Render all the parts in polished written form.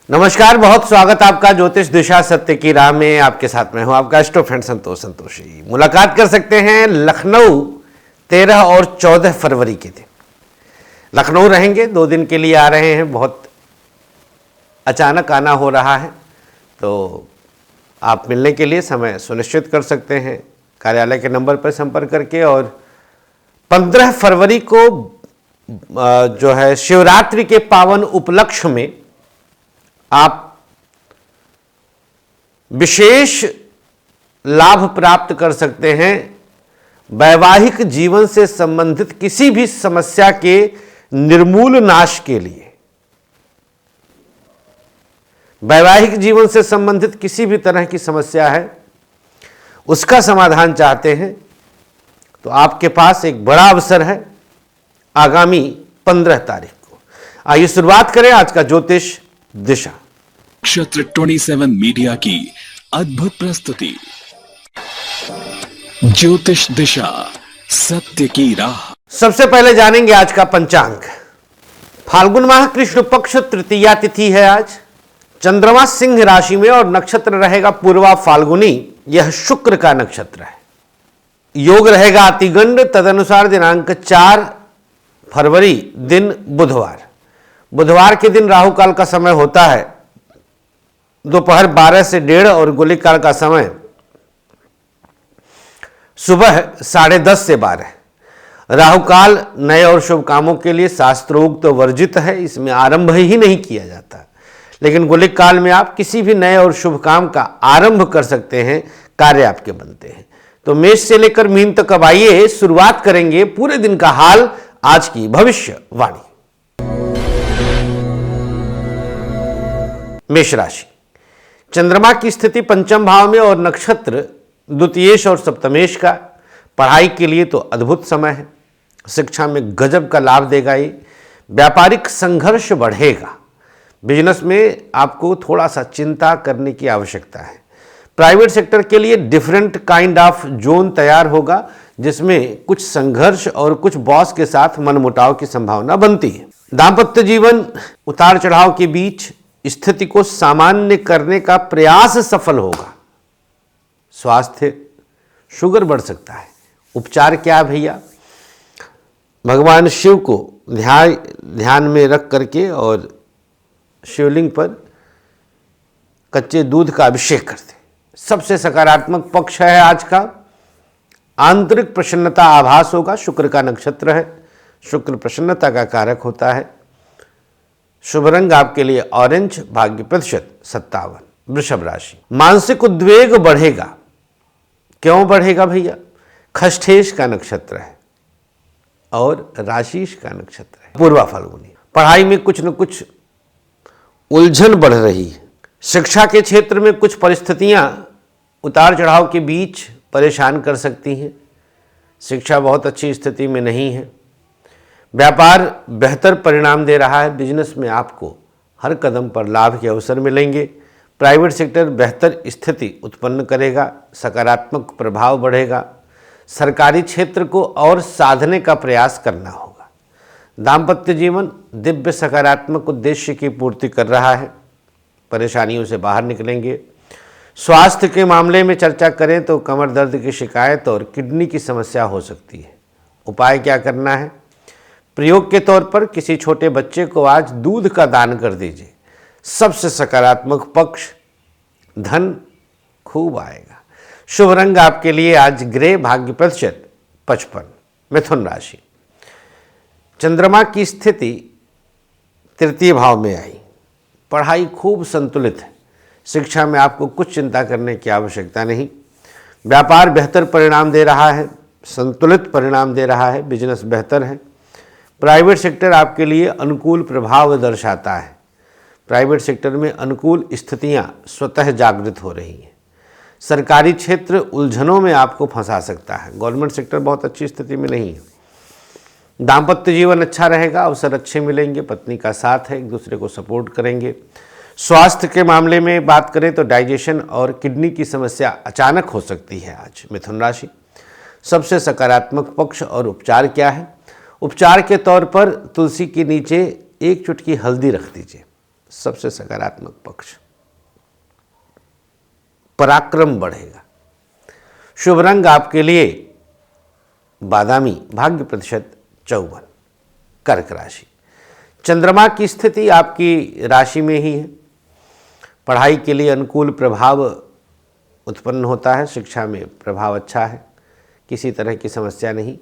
नमस्कार, बहुत स्वागत आपका ज्योतिष दिशा सत्य की राह में। आपके साथ में हूं आपका एस्ट्रो फ्रेंड संतोषी। मुलाकात कर सकते हैं लखनऊ 13 और 14 फरवरी के दिन। लखनऊ रहेंगे, 2 दिन के लिए आ रहे हैं। बहुत अचानक आना हो रहा है, तो आप मिलने के लिए समय सुनिश्चित कर सकते हैं कार्यालय के नंबर पर संपर्क करके। और 15 फरवरी को जो है शिवरात्रि के पावन उपलक्ष्य में आप विशेष लाभ प्राप्त कर सकते हैं। वैवाहिक जीवन से संबंधित किसी भी समस्या के निर्मूल नाश के लिए, वैवाहिक जीवन से संबंधित किसी भी तरह की समस्या है, उसका समाधान चाहते हैं तो आपके पास एक बड़ा अवसर है आगामी 15 तारीख को। आइए शुरुआत करें आज का ज्योतिष दिशा। नक्षत्र 27 मीडिया की अद्भुत प्रस्तुति ज्योतिष दिशा सत्य की राह। सबसे पहले जानेंगे आज का पंचांग। फाल्गुन माह कृष्ण पक्ष तृतीया तिथि है आज। चंद्रमा सिंह राशि में और नक्षत्र रहेगा पूर्वा फाल्गुनी। यह शुक्र का नक्षत्र है। योग रहेगा अतिगंड। तदनुसार दिनांक 4 फरवरी दिन बुधवार। बुधवार के दिन राहु काल का समय होता है दोपहर 12 से 1:30 और गुलिक काल का समय सुबह 10:30 से 12। राहु काल नए और शुभ कामों के लिए शास्त्रोक्त वर्जित है, इसमें आरंभ ही नहीं किया जाता। लेकिन गुलिक काल में आप किसी भी नए और शुभ काम का आरंभ कर सकते हैं, कार्य आपके बनते हैं। तो मेष से लेकर मीन तक अब आइए शुरुआत करेंगे पूरे दिन का हाल आज की भविष्यवाणी। मेष राशि, चंद्रमा की स्थिति पंचम भाव में और नक्षत्र द्वितीयेश और सप्तमेश का। पढ़ाई के लिए तो अद्भुत समय है। शिक्षा में गजब का लाभ देगा ये। व्यापारिक संघर्ष बढ़ेगा। बिजनेस में आपको थोड़ा सा चिंता करने की आवश्यकता है। प्राइवेट सेक्टर के लिए डिफरेंट काइंड ऑफ जोन तैयार होगा, जिसमें कुछ संघर्ष और कुछ बॉस के साथ मनमुटाव की संभावना बनती है। दाम्पत्य जीवन उतार चढ़ाव के बीच स्थिति को सामान्य करने का प्रयास सफल होगा। स्वास्थ्य, शुगर बढ़ सकता है। उपचार क्या भैया? भगवान शिव को ध्यान में रख करके और शिवलिंग पर कच्चे दूध का अभिषेक करते। सबसे सकारात्मक पक्ष है आज का। आंतरिक प्रसन्नता आभास होगा। शुक्र का नक्षत्र है। शुक्र प्रसन्नता का कारक होता है। शुभ रंग आपके लिए ऑरेंज। भाग्य प्रतिशत 57। वृषभ राशि, मानसिक उद्वेग बढ़ेगा। क्यों बढ़ेगा भैया? खष्ठेश का नक्षत्र है और राशिश का नक्षत्र है पूर्वा फाल्गुनी। पढ़ाई में कुछ न कुछ उलझन बढ़ रही है। शिक्षा के क्षेत्र में कुछ परिस्थितियां उतार चढ़ाव के बीच परेशान कर सकती हैं। शिक्षा बहुत अच्छी स्थिति में नहीं है। व्यापार बेहतर परिणाम दे रहा है। बिजनेस में आपको हर कदम पर लाभ के अवसर मिलेंगे। प्राइवेट सेक्टर बेहतर स्थिति उत्पन्न करेगा। सकारात्मक प्रभाव बढ़ेगा। सरकारी क्षेत्र को और साधने का प्रयास करना होगा। दाम्पत्य जीवन दिव्य सकारात्मक उद्देश्य की पूर्ति कर रहा है। परेशानियों से बाहर निकलेंगे। स्वास्थ्य के मामले में चर्चा करें तो कमर दर्द की शिकायत और किडनी की समस्या हो सकती है। उपाय क्या करना है? प्रयोग के तौर पर किसी छोटे बच्चे को आज दूध का दान कर दीजिए। सबसे सकारात्मक पक्ष, धन खूब आएगा। शुभ रंग आपके लिए आज ग्रे। भाग्य प्रतिशत 55। मिथुन राशि, चंद्रमा की स्थिति तृतीय भाव में आई। पढ़ाई खूब संतुलित है। शिक्षा में आपको कुछ चिंता करने की आवश्यकता नहीं। व्यापार बेहतर परिणाम दे रहा है। संतुलित परिणाम दे रहा है। बिजनेस बेहतर है। प्राइवेट सेक्टर आपके लिए अनुकूल प्रभाव दर्शाता है। प्राइवेट सेक्टर में अनुकूल स्थितियां स्वतः जागृत हो रही हैं। सरकारी क्षेत्र उलझनों में आपको फंसा सकता है। गवर्नमेंट सेक्टर बहुत अच्छी स्थिति में नहीं है। दाम्पत्य जीवन अच्छा रहेगा। अवसर अच्छे मिलेंगे। पत्नी का साथ है, एक दूसरे को सपोर्ट करेंगे। स्वास्थ्य के मामले में बात करें तो डाइजेशन और किडनी की समस्या अचानक हो सकती है आज। मिथुन राशि, सबसे सकारात्मक पक्ष और उपचार क्या है? उपचार के तौर पर तुलसी के नीचे 1 चुटकी हल्दी रख दीजिए। सबसे सकारात्मक पक्ष। पराक्रम बढ़ेगा। शुभ रंग आपके लिए बादामी, भाग्य प्रतिशत 54। कर्क राशि, चंद्रमा की स्थिति आपकी राशि में ही है। पढ़ाई के लिए अनुकूल प्रभाव उत्पन्न होता है। शिक्षा में प्रभाव अच्छा है, किसी तरह की समस्या नहीं।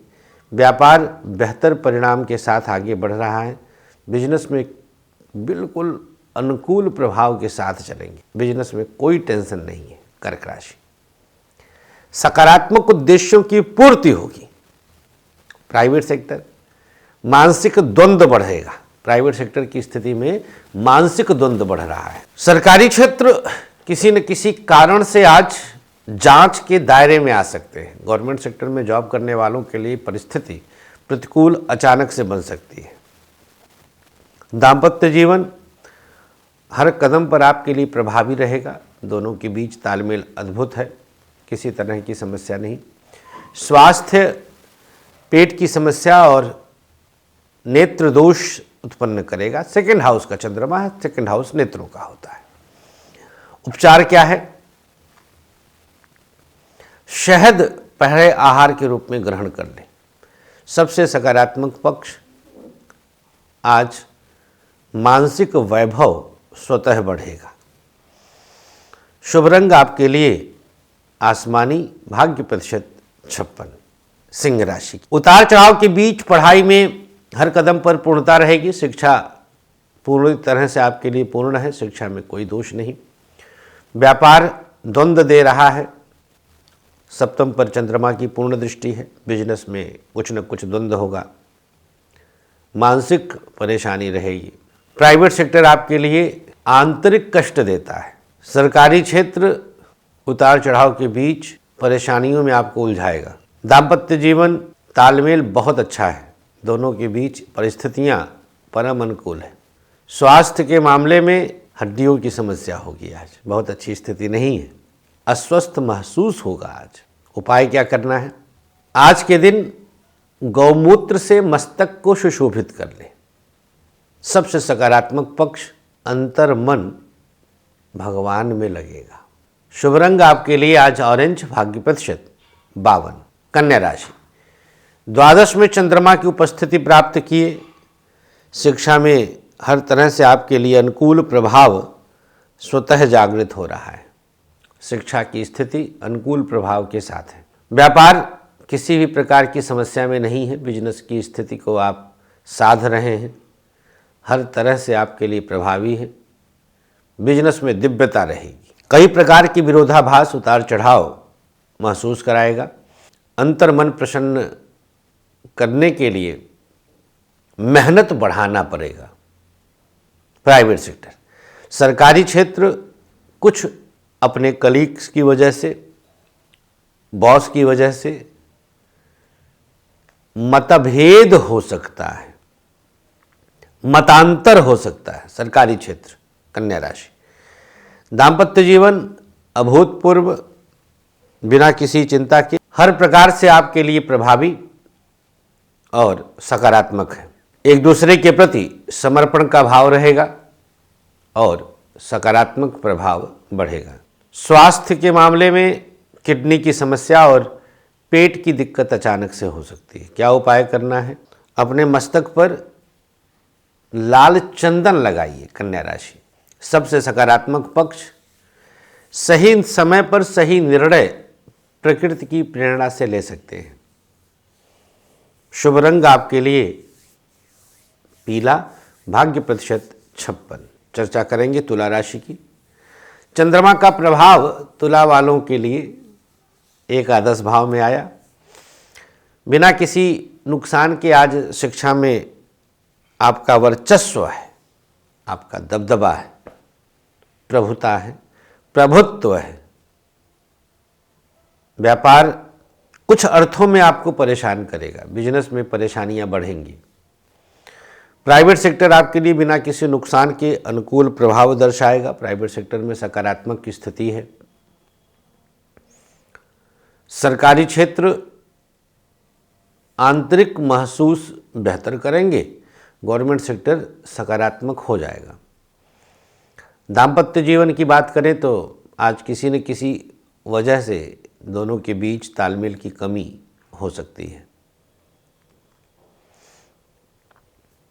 व्यापार बेहतर परिणाम के साथ आगे बढ़ रहा है। बिजनेस में बिल्कुल अनुकूल प्रभाव के साथ चलेंगे। बिजनेस में कोई टेंशन नहीं है। कर्क राशि, सकारात्मक उद्देश्यों की पूर्ति होगी। प्राइवेट सेक्टर, मानसिक द्वंद्व बढ़ेगा। प्राइवेट सेक्टर की स्थिति में मानसिक द्वंद्व बढ़ रहा है। सरकारी क्षेत्र किसी न किसी कारण से आज जांच के दायरे में आ सकते हैं। गवर्नमेंट सेक्टर में जॉब करने वालों के लिए परिस्थिति प्रतिकूल अचानक से बन सकती है। दाम्पत्य जीवन हर कदम पर आपके लिए प्रभावी रहेगा। दोनों के बीच तालमेल अद्भुत है, किसी तरह की समस्या नहीं। स्वास्थ्य पेट की समस्या और नेत्र दोष उत्पन्न करेगा। सेकंड हाउस का चंद्रमा है, सेकंड हाउस नेत्रों का होता है। उपचार क्या है? शहद पहले आहार के रूप में ग्रहण कर लें। सबसे सकारात्मक पक्ष, आज मानसिक वैभव स्वतः बढ़ेगा। शुभ रंग आपके लिए आसमानी, भाग्य प्रतिशत 56। सिंह राशि, उतार चढ़ाव के बीच पढ़ाई में हर कदम पर पूर्णता रहेगी। शिक्षा पूरी तरह से आपके लिए पूर्ण है, शिक्षा में कोई दोष नहीं। व्यापार द्वंद्व दे रहा है। सप्तम पर चंद्रमा की पूर्ण दृष्टि है। बिजनेस में कुछ न कुछ द्वंद्व होगा। मानसिक परेशानी रहेगी। प्राइवेट सेक्टर आपके लिए आंतरिक कष्ट देता है। सरकारी क्षेत्र उतार चढ़ाव के बीच परेशानियों में आपको उलझाएगा। दाम्पत्य जीवन तालमेल बहुत अच्छा है। दोनों के बीच परिस्थितियां परम अनुकूल है। स्वास्थ्य के मामले में हड्डियों की समस्या होगी। आज बहुत अच्छी स्थिति नहीं है। अस्वस्थ महसूस होगा। आज उपाय क्या करना है? आज के दिन गौमूत्र से मस्तक को सुशोभित कर ले। सबसे सकारात्मक पक्ष, अंतर मन भगवान में लगेगा। शुभ रंग आपके लिए आज ऑरेंज, भाग्य प्रतिशत 52। कन्या राशि, द्वादश में चंद्रमा की उपस्थिति प्राप्त किए। शिक्षा में हर तरह से आपके लिए अनुकूल प्रभाव स्वतः जागृत हो रहा है। शिक्षा की स्थिति अनुकूल प्रभाव के साथ है। व्यापार किसी भी प्रकार की समस्या में नहीं है। बिजनेस की स्थिति को आप साध रहे हैं। हर तरह से आपके लिए प्रभावी है। बिजनेस में दिव्यता रहेगी। कई प्रकार की विरोधाभास, उतार चढ़ाव महसूस कराएगा। अंतर मन प्रसन्न करने के लिए मेहनत बढ़ाना पड़ेगा। प्राइवेट सेक्टर, सरकारी क्षेत्र कुछ अपने कलीग्स की वजह से, बॉस की वजह से मतभेद हो सकता है, मतांतर हो सकता है। सरकारी क्षेत्र। कन्या राशि, दाम्पत्य जीवन अभूतपूर्व, बिना किसी चिंता के, हर प्रकार से आपके लिए प्रभावी और सकारात्मक है। एक दूसरे के प्रति समर्पण का भाव रहेगा और सकारात्मक प्रभाव बढ़ेगा। स्वास्थ्य के मामले में किडनी की समस्या और पेट की दिक्कत अचानक से हो सकती है। क्या उपाय करना है? अपने मस्तक पर लाल चंदन लगाइए। कन्या राशि, सबसे सकारात्मक पक्ष, सही समय पर सही निर्णय प्रकृति की प्रेरणा से ले सकते हैं। शुभ रंग आपके लिए पीला, भाग्य प्रतिशत 56। चर्चा करेंगे तुला राशि की। चंद्रमा का प्रभाव तुला वालों के लिए एकादश भाव में आया। बिना किसी नुकसान के आज शिक्षा में आपका वर्चस्व है, आपका दबदबा है, प्रभुता है, प्रभुत्व है। व्यापार कुछ अर्थों में आपको परेशान करेगा। बिजनेस में परेशानियां बढ़ेंगी। प्राइवेट सेक्टर आपके लिए बिना किसी नुकसान के अनुकूल प्रभाव दर्शाएगा। प्राइवेट सेक्टर में सकारात्मक की स्थिति है। सरकारी क्षेत्र आंतरिक महसूस बेहतर करेंगे। गवर्नमेंट सेक्टर सकारात्मक हो जाएगा। दाम्पत्य जीवन की बात करें तो आज किसी न किसी वजह से दोनों के बीच तालमेल की कमी हो सकती है।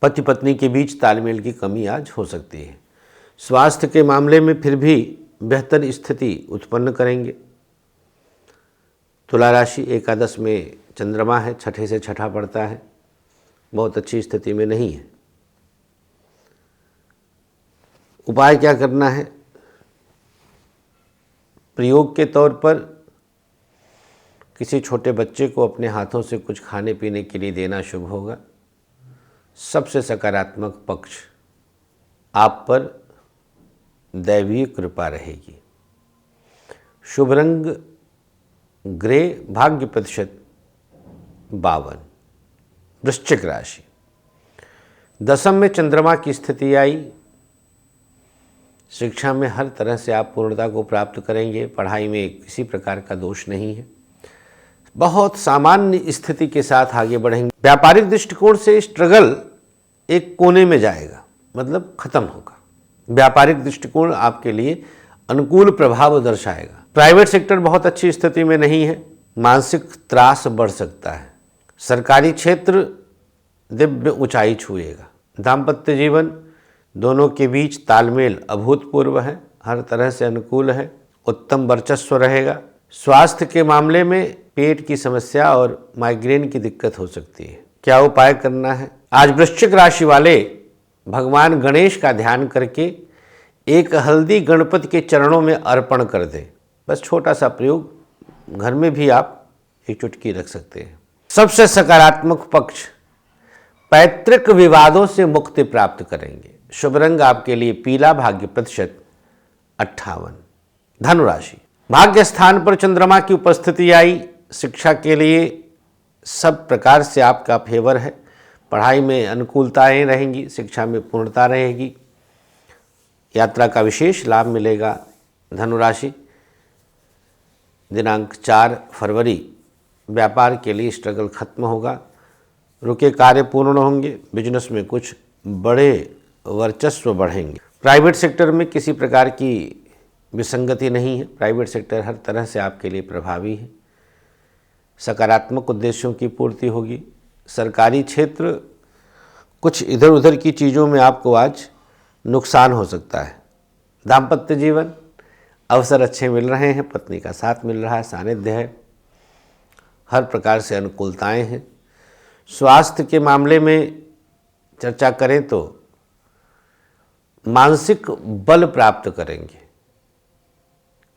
पति पत्नी के बीच तालमेल की कमी आज हो सकती है। स्वास्थ्य के मामले में फिर भी बेहतर स्थिति उत्पन्न करेंगे। तुला राशि एकादश में चंद्रमा है, छठे से छठा पड़ता है, बहुत अच्छी स्थिति में नहीं है। उपाय क्या करना है? प्रयोग के तौर पर किसी छोटे बच्चे को अपने हाथों से कुछ खाने पीने के लिए देना शुभ होगा। सबसे सकारात्मक पक्ष, आप पर दैवीय कृपा रहेगी। शुभ रंग ग्रे, भाग्य प्रतिशत 52। वृश्चिक राशि, दशम में चंद्रमा की स्थिति आई। शिक्षा में हर तरह से आप पूर्णता को प्राप्त करेंगे। पढ़ाई में किसी प्रकार का दोष नहीं है। बहुत सामान्य स्थिति के साथ आगे बढ़ेंगे। व्यापारिक दृष्टिकोण से स्ट्रगल एक कोने में जाएगा, मतलब खत्म होगा। व्यापारिक दृष्टिकोण आपके लिए अनुकूल प्रभाव दर्शाएगा। प्राइवेट सेक्टर बहुत अच्छी स्थिति में नहीं है। मानसिक त्रास बढ़ सकता है। सरकारी क्षेत्र दिव्य ऊंचाई छुएगा। दाम्पत्य जीवन दोनों के बीच तालमेल अभूतपूर्व है, हर तरह से अनुकूल है, उत्तम वर्चस्व रहेगा। स्वास्थ्य के मामले में पेट की समस्या और माइग्रेन की दिक्कत हो सकती है। क्या उपाय करना है? आज वृश्चिक राशि वाले भगवान गणेश का ध्यान करके एक हल्दी गणपति के चरणों में अर्पण कर दें। बस छोटा सा प्रयोग, घर में भी आप एक चुटकी रख सकते हैं। सबसे सकारात्मक पक्ष, पैतृक विवादों से मुक्ति प्राप्त करेंगे। शुभ रंग आपके लिए पीला, भाग्य प्रतिशत 58। धनुराशि, भाग्य स्थान पर चंद्रमा की उपस्थिति आई। शिक्षा के लिए सब प्रकार से आपका फेवर है। पढ़ाई में अनुकूलताएं रहेंगी, शिक्षा में पूर्णता रहेगी। यात्रा का विशेष लाभ मिलेगा। धनुराशि, दिनांक 4 फरवरी व्यापार के लिए स्ट्रगल खत्म होगा। रुके कार्य पूर्ण होंगे। बिजनेस में कुछ बड़े वर्चस्व बढ़ेंगे। प्राइवेट सेक्टर में किसी प्रकार की विसंगति नहीं है। प्राइवेट सेक्टर हर तरह से आपके लिए प्रभावी है। सकारात्मक उद्देश्यों की पूर्ति होगी। सरकारी क्षेत्र कुछ इधर उधर की चीज़ों में आपको आज नुकसान हो सकता है। दाम्पत्य जीवन अवसर अच्छे मिल रहे हैं। पत्नी का साथ मिल रहा है, सानिध्य है, हर प्रकार से अनुकूलताएं हैं। स्वास्थ्य के मामले में चर्चा करें तो मानसिक बल प्राप्त करेंगे।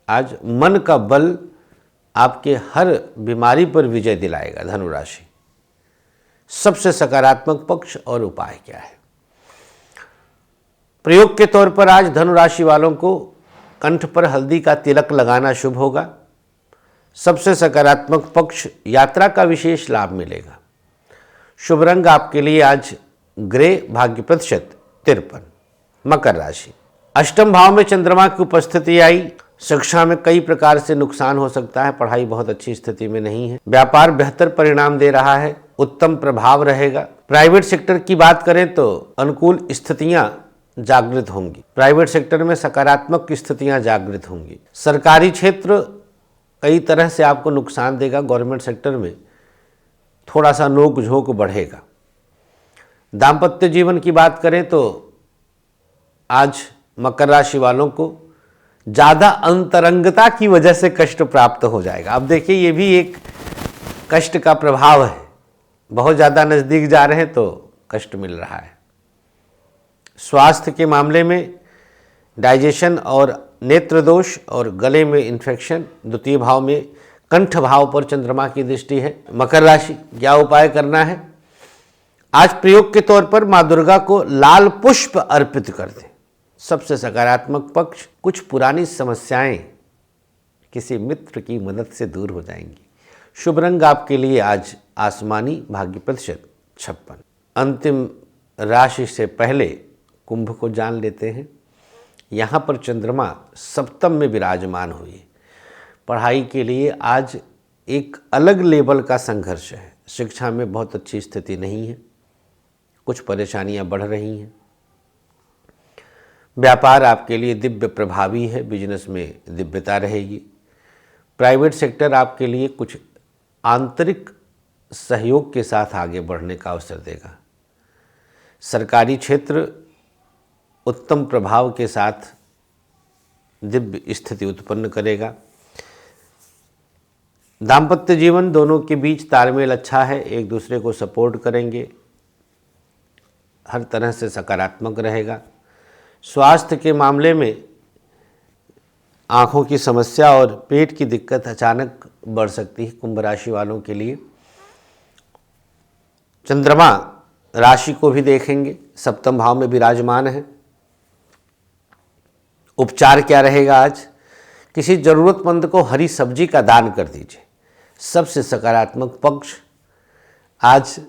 आज मन का बल आपके हर बीमारी पर विजय दिलाएगा। धनुराशि, सबसे सकारात्मक पक्ष और उपाय क्या है? प्रयोग के तौर पर आज धनुराशि वालों को कंठ पर हल्दी का तिलक लगाना शुभ होगा। सबसे सकारात्मक पक्ष, यात्रा का विशेष लाभ मिलेगा। शुभ रंग आपके लिए आज ग्रे, भाग्य प्रतिशत 53। मकर राशि, अष्टम भाव में चंद्रमा की उपस्थिति आई। शिक्षा में कई प्रकार से नुकसान हो सकता है। पढ़ाई बहुत अच्छी स्थिति में नहीं है। व्यापार बेहतर परिणाम दे रहा है, उत्तम प्रभाव रहेगा। प्राइवेट सेक्टर की बात करें तो अनुकूल स्थितियां जागृत होंगी। प्राइवेट सेक्टर में सकारात्मक स्थितियां जागृत होंगी। सरकारी क्षेत्र कई तरह से आपको नुकसान देगा। गवर्नमेंट सेक्टर में थोड़ा सा नोक झोंक बढ़ेगा। दाम्पत्य जीवन की बात करें तो आज मकर राशि वालों को ज़्यादा अंतरंगता की वजह से कष्ट प्राप्त हो जाएगा। अब देखिए, ये भी एक कष्ट का प्रभाव है। बहुत ज़्यादा नज़दीक जा रहे हैं तो कष्ट मिल रहा है। स्वास्थ्य के मामले में डाइजेशन और नेत्र दोष और गले में इन्फेक्शन। द्वितीय भाव में कंठ भाव पर चंद्रमा की दृष्टि है। मकर राशि, क्या उपाय करना है? आज प्रयोग के तौर पर माँ दुर्गा को लाल पुष्प अर्पित कर दें। सबसे सकारात्मक पक्ष, कुछ पुरानी समस्याएं किसी मित्र की मदद से दूर हो जाएंगी। शुभ रंग आपके लिए आज आसमानी, भाग्य प्रतिशत 56। अंतिम राशि से पहले कुंभ को जान लेते हैं। यहाँ पर चंद्रमा सप्तम में विराजमान हुई। पढ़ाई के लिए आज एक अलग लेवल का संघर्ष है। शिक्षा में बहुत अच्छी स्थिति नहीं है, कुछ परेशानियां बढ़ रही हैं। व्यापार आपके लिए दिव्य प्रभावी है, बिजनेस में दिव्यता रहेगी। प्राइवेट सेक्टर आपके लिए कुछ आंतरिक सहयोग के साथ आगे बढ़ने का अवसर देगा। सरकारी क्षेत्र उत्तम प्रभाव के साथ दिव्य स्थिति उत्पन्न करेगा। दाम्पत्य जीवन दोनों के बीच तालमेल अच्छा है, एक दूसरे को सपोर्ट करेंगे, हर तरह से सकारात्मक रहेगा। स्वास्थ्य के मामले में आँखों की समस्या और पेट की दिक्कत अचानक बढ़ सकती है कुंभ राशि वालों के लिए। चंद्रमा राशि को भी देखेंगे, सप्तम भाव में विराजमान है। उपचार क्या रहेगा आज? किसी जरूरतमंद को हरी सब्जी का दान कर दीजिए। सबसे सकारात्मक पक्ष आज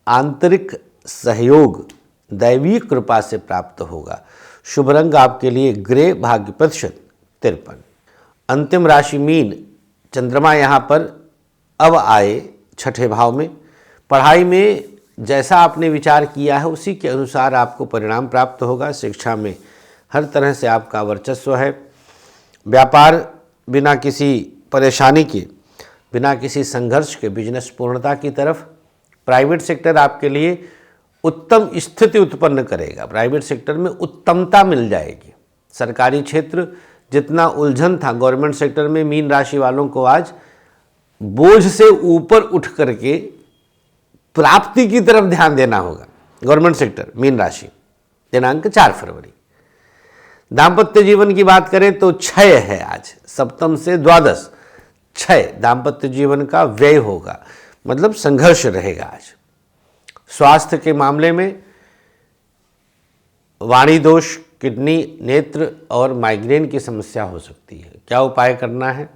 आंतरिक सहयोग दैवीय कृपा से प्राप्त होगा। शुभ रंग आपके लिए ग्रे, भाग्य प्रतिशत 53। अंतिम राशि मीन, चंद्रमा यहाँ पर अब आए छठे भाव में। पढ़ाई में जैसा आपने विचार किया है उसी के अनुसार आपको परिणाम प्राप्त होगा। शिक्षा में हर तरह से आपका वर्चस्व है। व्यापार बिना किसी परेशानी के, बिना किसी संघर्ष के बिजनेस पूर्णता की तरफ। प्राइवेट सेक्टर आपके लिए उत्तम स्थिति उत्पन्न करेगा। प्राइवेट सेक्टर में उत्तमता मिल जाएगी। सरकारी क्षेत्र जितना उलझन था गवर्नमेंट सेक्टर में, मीन राशि वालों को आज बोझ से ऊपर उठ करके प्राप्ति की तरफ ध्यान देना होगा। गवर्नमेंट सेक्टर मीन राशि, दिनांक 4 फरवरी। दाम्पत्य जीवन की बात करें तो 6 है आज, सप्तम से द्वादश 6 दाम्पत्य जीवन का व्यय होगा, मतलब संघर्ष रहेगा आज। स्वास्थ्य के मामले में वाणी दोष, किडनी, नेत्र और माइग्रेन की समस्या हो सकती है। क्या उपाय करना है?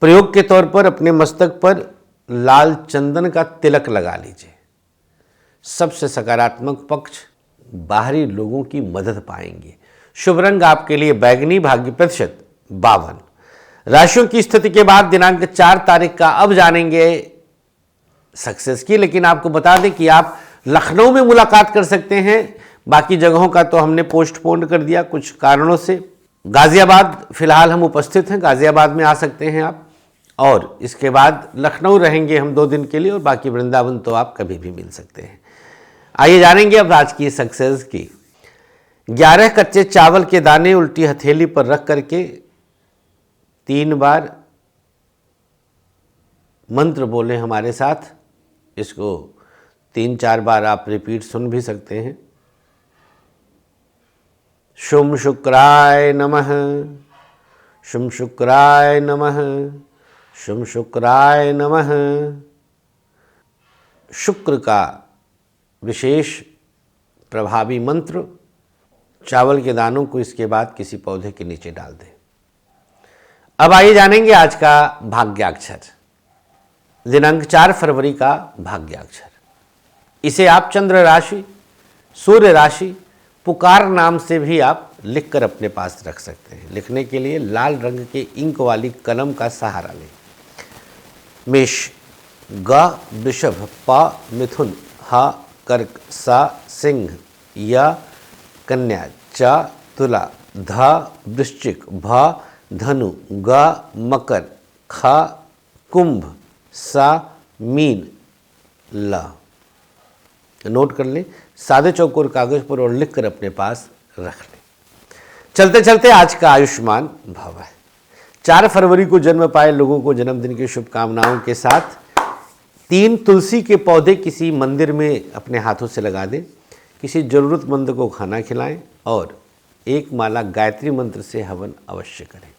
प्रयोग के तौर पर अपने मस्तक पर लाल चंदन का तिलक लगा लीजिए। सबसे सकारात्मक पक्ष बाहरी लोगों की मदद पाएंगे। शुभ रंग आपके लिए बैगनी, भाग्य प्रतिशत 52। राशियों की स्थिति के बाद दिनांक 4 तारीख का अब जानेंगे सक्सेस की, लेकिन आपको बता दें कि आप लखनऊ में मुलाकात कर सकते हैं। बाकी जगहों का तो हमने पोस्टपोन कर दिया कुछ कारणों से। गाजियाबाद फिलहाल हम उपस्थित हैं, गाजियाबाद में आ सकते हैं आप, और इसके बाद लखनऊ रहेंगे हम 2 दिन के लिए, और बाकी वृंदावन तो आप कभी भी मिल सकते हैं। आइए जानेंगे अब आज की सक्सेस की। 11 कच्चे चावल के दाने उल्टी हथेली पर रख करके 3 बार मंत्र बोले हमारे साथ। इसको 3-4 बार आप रिपीट सुन भी सकते हैं। शुम शुक्राय नमः, शुम शुक्राय नमः, शुम शुक्राय नमः। शुक्र का विशेष प्रभावी मंत्र। चावल के दानों को इसके बाद किसी पौधे के नीचे डाल दें। अब आइए जानेंगे आज का भाग्याक्षर, दिनांक 4 फरवरी का भाग्याक्षर। इसे आप चंद्र राशि, सूर्य राशि, पुकार नाम से भी आप लिखकर अपने पास रख सकते हैं। लिखने के लिए लाल रंग के इंक वाली कलम का सहारा लें। मेष, ग वृषभ, प मिथुन, ह कर्क, स सिंह, य कन्या, च तुला, ध वृश्चिक, भ धनु, ग मकर, ख कुंभ, स मीन, ल। नोट कर लें, सादे चौकोर कागज पर और लिखकर अपने पास रख लें। चलते चलते आज का आयुष्मान भव है। 4 फरवरी को जन्म पाए लोगों को जन्मदिन की शुभकामनाओं के साथ 3 तुलसी के पौधे किसी मंदिर में अपने हाथों से लगा दें। किसी जरूरतमंद को खाना खिलाएं और 1 माला गायत्री मंत्र से हवन अवश्य करें।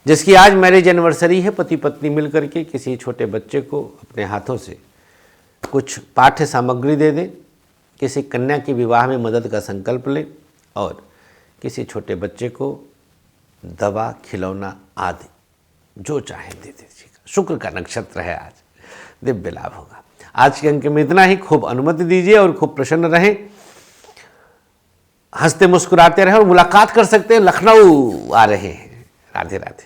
जिसकी आज मैरिज एनिवर्सरी है, पति पत्नी मिलकर के किसी छोटे बच्चे को अपने हाथों से कुछ पाठ्य सामग्री दे दें। किसी कन्या के विवाह में मदद का संकल्प लें और किसी छोटे बच्चे को दवा, खिलौना आदि जो चाहे दे दीजिएगा। शुक्र का नक्षत्र है आज, दिव्य लाभ होगा। आज के अंक में इतना ही। खूब अनुमति दीजिए और खूब प्रसन्न रहें, हंसते मुस्कुराते रहें, और मुलाकात कर सकते हैं। लखनऊ आ रहे हैं। राधे राधे।